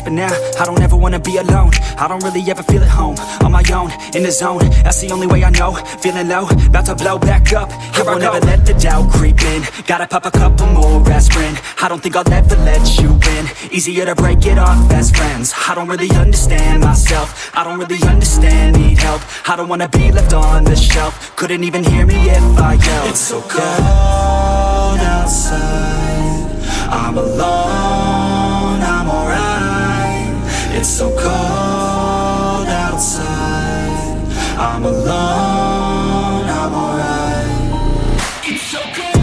but now I don't ever wanna be alone. I don't really ever feel at home, on my own, in the zone. That's the only way I know, feeling low, about to blow back up. I won't ever let the doubt creep in. Gotta pop a couple more aspirin. I don't think I'll ever let you in. Easier to break it off best friends. I don't really understand myself, I don't really understand, need help. I don't wanna be left on the shelf. Couldn't even hear me if I yelled. It's so cold outside, I'm alone, I'm alright. It's so cold outside, I'm alone, I'm alright. It's so cold.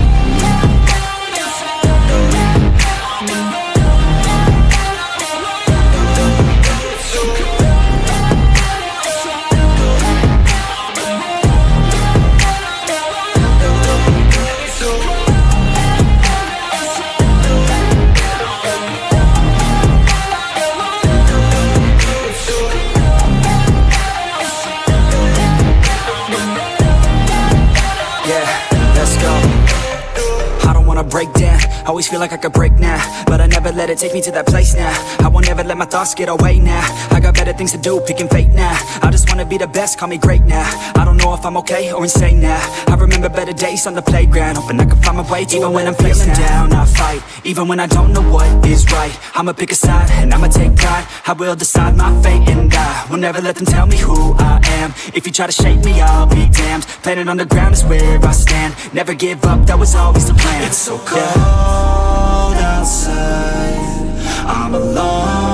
Break down, always feel like I could break now, but I never let it take me to that place now. I won't ever let my thoughts get away now. I got better things to do, picking fate now. I just wanna be the best, call me great now. I don't know if I'm okay or insane now. I remember better days on the playground, hoping I can find my way. Even when I'm feeling down, I fight. Even when I don't know what is right, I'ma pick a side and I'ma take pride. I will decide my fate and I will never let them tell me who I am. If you try to shake me, I'll be damned. Planet on the ground is where I stand. Never give up, that was always the plan. It's so cold outside, I'm alone.